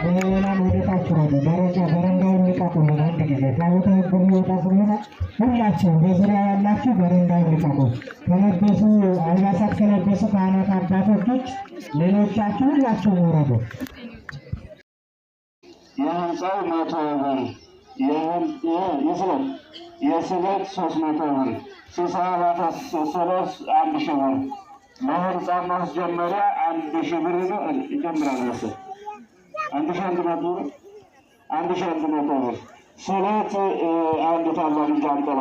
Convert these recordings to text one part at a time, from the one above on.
ሌላም ወደታችሁ ነው ደረጃ በረንዳውን ልቀቁልን። አንድ ጊዜ ታቦተ ሕጉ ሊወጣ ስለሆነ ሁላችሁም በዙሪያ ያላችሁ በረንዳውን ልቀቁ። ከለበሱ አልባሳት ከለበሱ ካህናት አባቶች ሌሎቻችሁ ሁላችሁም ውረዱ። የህንፃው 100 ብር የስለት 300 ብር ስብሰባ ተሰለስ 1000 ብር ለህንፃ ማስጀመሪያ 1000 ብር ነው ይጀምራል መሰለኝ 1100 ብር 1100 ብር ስለት አንድ ታላቅ ጃንጥላ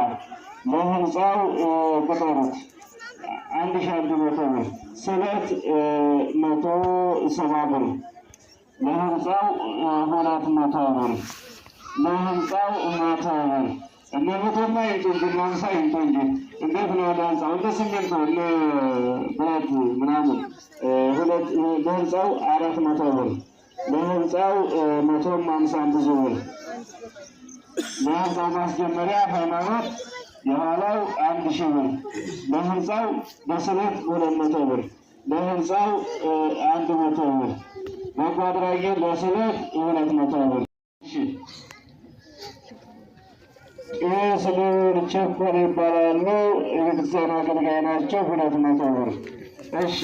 ለህንፃው ቁጠሩት 1100 ብር ስለት 170 ብር ለህንፃው 200 ብር ለህንፃው 100 ብር እነዚህማ ይንጡና ሳይንጡኝ እንዴት ነው ለህንፃው እንደ ሲሚንቶ ብረት ምናምን ሁለት ለህንፃው 400 ብር ለህንፃው 150 ብዙ ብር ለህንፃው ማስጀመሪያ ሃይማኖት የኋላው 1000 ብር ለህንፃው በስለት 200 ብር ለህንፃው 100 ብር በጎ አድራጊ ለስለት 200 ብር። ቄስ ልዑል ቸኮል ይባላሉ። የቤተክርስቲያን አገልጋይ ናቸው። 200 ብር። እሺ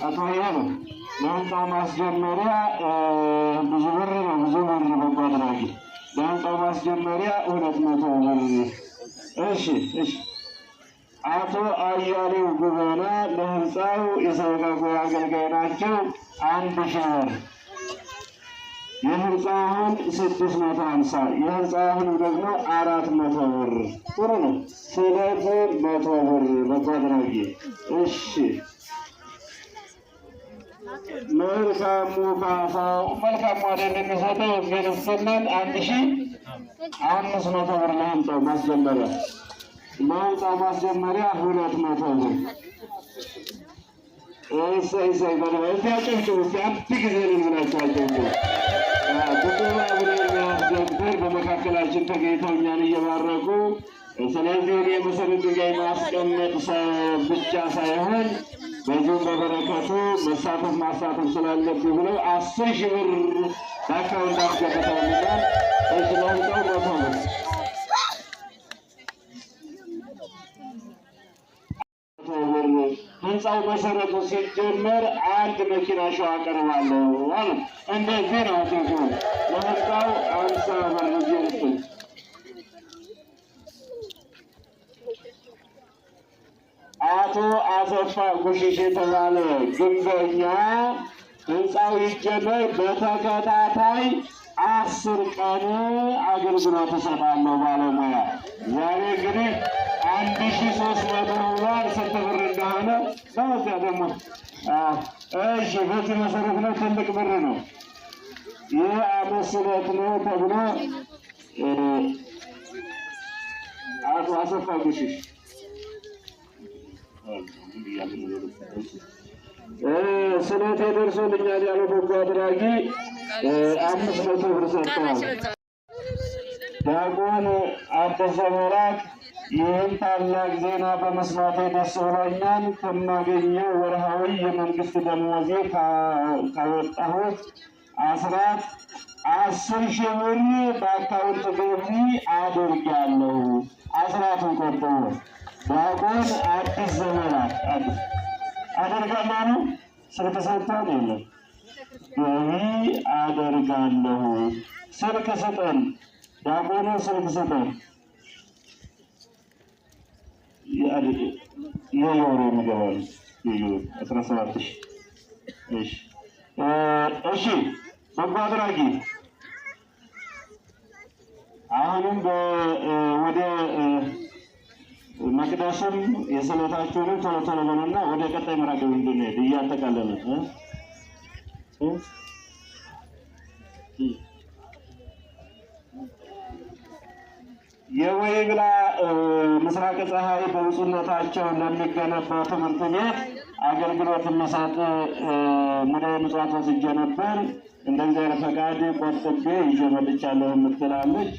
አቶ ያሉ ለህንፃው ማስጀመሪያ ብዙ ብር ነው። ብዙ ብር በጎ አድራጊ ለህንፃው ማስጀመሪያ 200 ብር። እሺ አቶ አያሌው ጉበና ለህንፃው የሰበካ አገልጋይ ናቸው። 1000 ብር። የህንፃውን 650 የህንፃውን ደግሞ 400 ብር። ጥሩ ነው። ስለት 100 ብር በጎ አድራጊ። እሺ መልካሙ ካሳው መልካሙ አይደል የሚሰጠው የሚልስልን 1500 ብር ለህንፃው ማስጀመሪያ 200 ብር። እሰይ በለዚያቸው አንድ ጊዜ ልንላቸዋቸው ብፁዕ አቡነ የሚያስደብር በመካከላችን ተገኝተው እኛን እየባረኩ ስለዚህ እኔ መሰረት ድንጋይ ማስቀመጥ ብቻ ሳይሆን በዚሁም በበረከቱ ማሳተፍ ስላለብኝ ብለው 10,000 ብር በአካውንት አስገብተውልኛል። ለህንፃው 100 ብር ህንፃው መሰረቱ ሲጀመር 1 መኪና ሸዋ አቀርባለሁ አሉ። እንደዚህ ነው አቶ ለህንፃው 50 ብር ጀምሩ። አቶ አሰፋ ጉሽሽ የተባለ ግንበኛ ህንፃው ይጀመር በተከታታይ 10 ቀን አገልግሎት እሰጣለሁ ባለሙያ ዛሬ እንግዲህ 1300 ብር ስንት ብር እንደሆነ ለዚያ ደግሞ እሺ በዚህ መሰረት ነው። ትልቅ ብር ነው። ይህ 5 ስለት ነው ተብሎ አቶ አሰፋ ጉሽሽ ስለት ደርሶልኛል ያለው በጎ አድራጊ 500 ብር ሰጥተዋል። ዲያቆን አበበ መላክ ይህን ታላቅ ዜና በመስማቴ ደስ ብሎኛል። ከማገኘው ወርሃዊ የመንግስት ደመወዜ ካወጣሁት አስራት 10,000 ብር በአካውንት ገቢ አድርጋለሁ። አስራቱን ቆጥቦ ዲያቆን አዲስ ዘመናት አደርጋለሁ ነው። ስልክ ሰጥቷል የለም ገቢ አደርጋለሁ። ስልክ ስጠን ዲያቆኑ ስልክ ስጠን። የወሩ የሚገባሉ 17,000 እሺ በጎ አድራጊ አሁንም ወደ መቅደስም የስለታችሁንም ቶሎ ቶሎ በሉና ወደ ቀጣይ መርሃ ግብር እንድንሄድ እያጠቃለለ የወይብላ ምስራቅ ፀሐይ በብፁዕነታቸው ለሚገነባው ትምህርት ቤት አገልግሎት የሚሰጥ ሙሉ ምጽዋት ወስጄ ነበር። እንደ እግዚአብሔር ፈቃድ ቆጥቤ ይዤ መጥቻለሁ የምትላለች።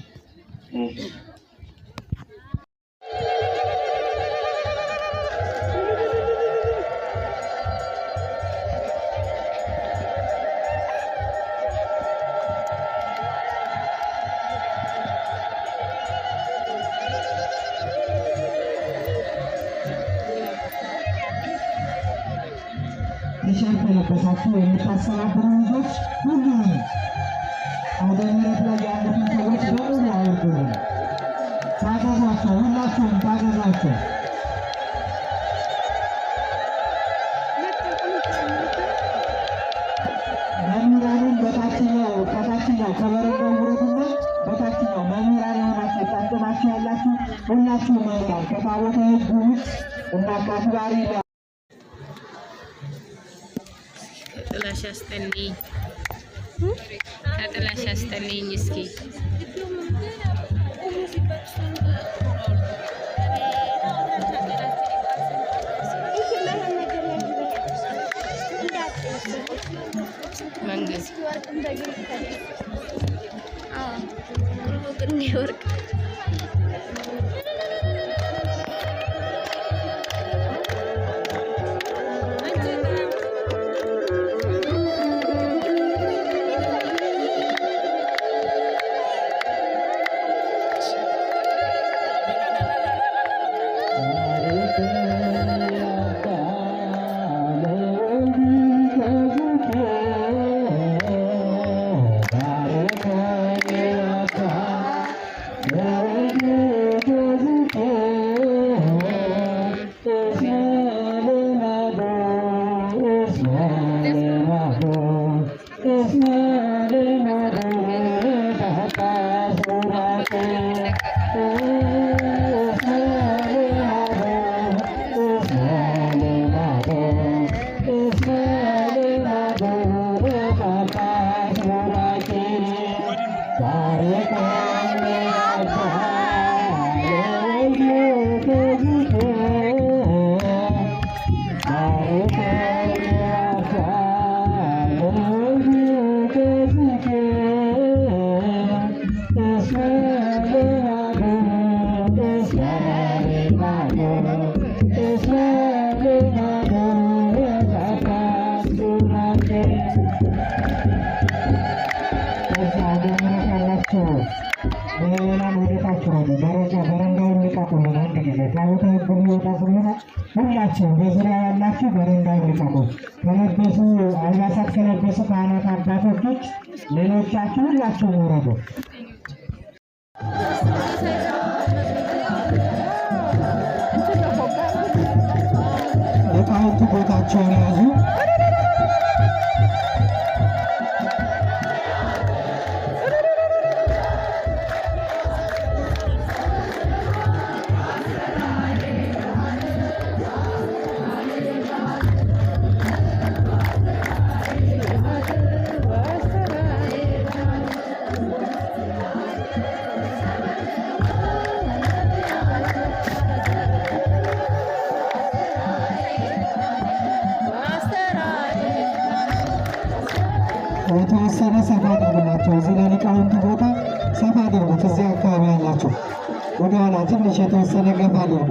ቲሸርት የለበሳችሁ የምታስተባብሩ ልጆች ሁሉም አውደ ምሕረት ላይ ያሉትን ሰዎች በሙሉ አውርዱልን። ታገዟቸው፣ ሁላችሁም ታገዟቸው። መምህራኑን ከታችኛው ከበረንዳው ውረዱና በታችኛው መምህራን የሆናችሁ የታጠናችሁ ያላችሁ ሁላችሁ መምህራን ከታቦተ ሕጉ ውጭ እና ከአክባሪ ጥላሽ አስጠልኝ ከጥላሽ አስጠልኝ እስኪ መንግስት ወርቅ ሁላችሁ በዙሪያ ያላችሁ በረንዳው ልቀቁ። ከለበሱ አልባሳት ከለበሱ ካህናት አባቶች ሌሎቻችሁ ሁላችሁ ውረዱ። ሊቃውንቱ ቦታቸውን ያዙ። የተወሰነ ሰፋ አድርጉላቸው። እዚህ ለሊቃውንቱ ቦታ ሰፋ አድርጉት። እዚህ አካባቢ ያላችሁ ወደኋላ ትንሽ የተወሰነ ገፋ አድርጉ።